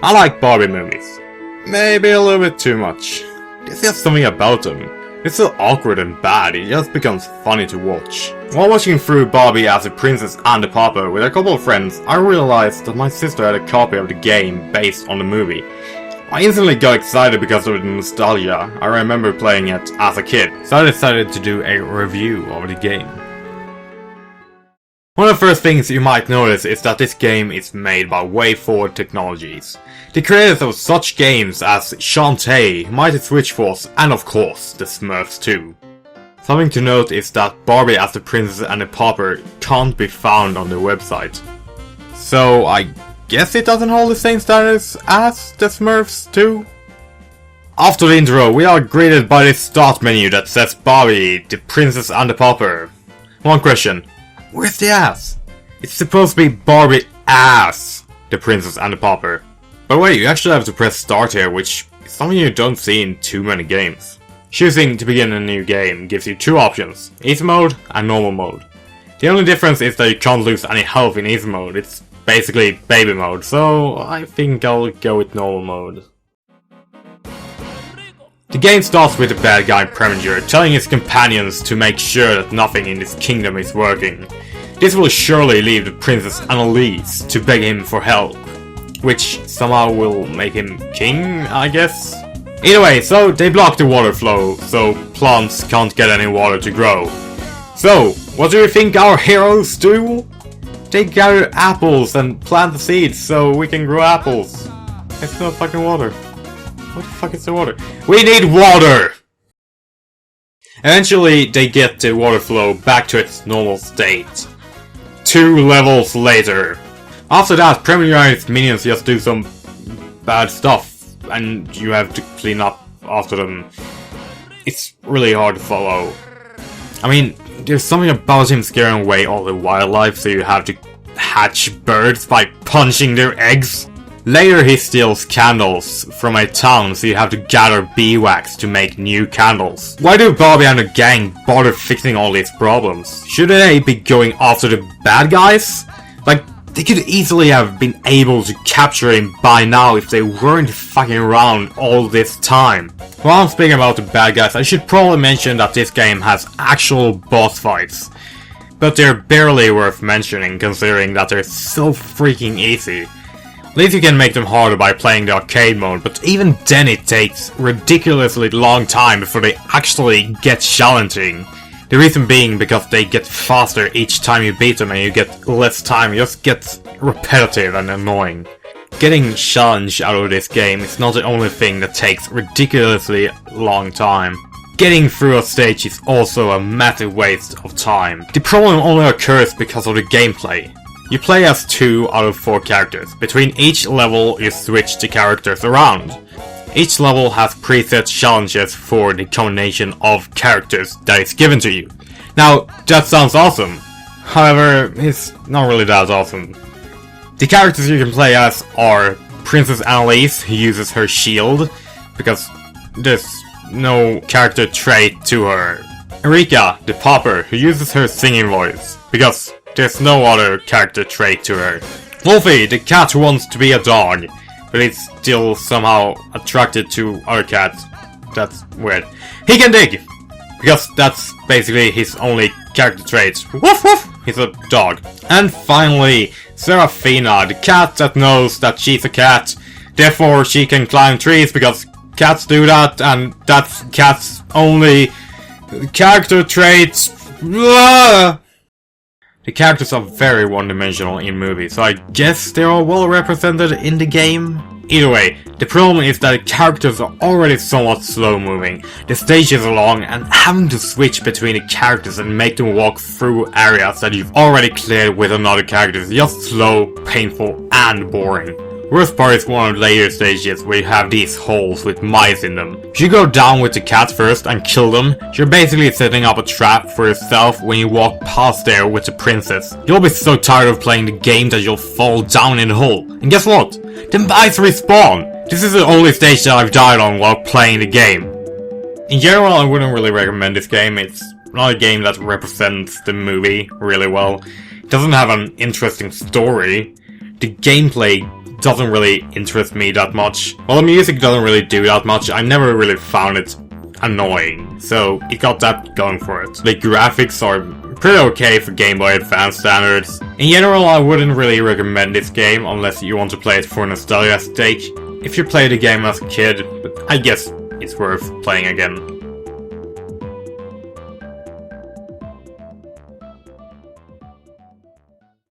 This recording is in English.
I like Barbie movies. Maybe a little bit too much. There's just something about them. It's so awkward and bad, it just becomes funny to watch. While watching through Barbie as a princess and a pauper with a couple of friends, I realized that my sister had a copy of the game based on the movie. I instantly got excited because of the nostalgia. I remember playing it as a kid, so I decided to do a review of the game. One of the first things you might notice is that this game is made by WayForward Technologies, the creators of such games as Shantae, Mighty Switch Force, and of course, the Smurfs 2. Something to note is that Barbie as the princess and the pauper can't be found on their website. So I guess it doesn't hold the same status as the Smurfs 2? After the intro, we are greeted by this start menu that says Barbie, the princess and the pauper. One question. Where's the ass? It's supposed to be Barbie ass, the princess and the pauper. By the way, you actually have to press start here, which is something you don't see in too many games. Choosing to begin a new game gives you two options, easy mode and normal mode. The only difference is that you can't lose any health in easy mode, it's basically baby mode, so I think I'll go with normal mode. The game starts with the bad guy Premier telling his companions to make sure that nothing in this kingdom is working. This will surely leave the Princess Annalise to beg him for help, which somehow will make him king, I guess? Either way, so they block the water flow, so plants can't get any water to grow. So, what do you think our heroes do? They gather apples and plant the seeds so we can grow apples. It's no fucking water. What the fuck is the water? We need water! Eventually, they get the water flow back to its normal state. 2 levels later. After that, Premier and his minions just do some bad stuff, and you have to clean up after them. It's really hard to follow. I mean, there's something about him scaring away all the wildlife, so you have to hatch birds by punching their eggs. Later he steals candles from a town, so you have to gather beeswax to make new candles. Why do Barbie and the gang bother fixing all these problems? Shouldn't they be going after the bad guys? Like, they could easily have been able to capture him by now if they weren't fucking around all this time. While I'm speaking about the bad guys, I should probably mention that this game has actual boss fights. But they're barely worth mentioning considering that they're so freaking easy. At least you can make them harder by playing the arcade mode, but even then it takes ridiculously long time before they actually get challenging. The reason being because they get faster each time you beat them and you get less time, it just gets repetitive and annoying. Getting challenge out of this game is not the only thing that takes ridiculously long time. Getting through a stage is also a massive waste of time. The problem only occurs because of the gameplay. You play as 2 out of 4 characters. Between each level you switch the characters around. Each level has preset challenges for the combination of characters that is given to you. Now, that sounds awesome. However, it's not really that awesome. The characters you can play as are Princess Annalise, who uses her shield, because there's no character trait to her. Erika, the pauper, who uses her singing voice, because there's no other character trait to her. Wolfie, the cat who wants to be a dog, but he's still somehow attracted to other cats. That's weird. He can dig! Because that's basically his only character trait. Woof woof! He's a dog. And finally, Serafina, the cat that knows that she's a cat. Therefore she can climb trees because cats do that, and that's cat's only character trait. Blah! The characters are very one-dimensional in movies, so I guess they're all well represented in the game. Either way, the problem is that the characters are already somewhat slow-moving, the stages are long, and having to switch between the characters and make them walk through areas that you've already cleared with another character is just slow, painful, and boring. Worst part is one of the later stages where you have these holes with mice in them. If you go down with the cat first and kill them, you're basically setting up a trap for yourself when you walk past there with the princess. You'll be so tired of playing the game that you'll fall down in the hole. And guess what? The mice respawn! This is the only stage that I've died on while playing the game. In general, I wouldn't really recommend this game. It's not a game that represents the movie really well. It doesn't have an interesting story. The gameplay doesn't really interest me that much. Well, the music doesn't really do that much. I never really found it annoying, so it got that going for it. The graphics are pretty okay for Game Boy Advance standards. In general, I wouldn't really recommend this game unless you want to play it for nostalgia's sake. If you played the game as a kid, I guess it's worth playing again.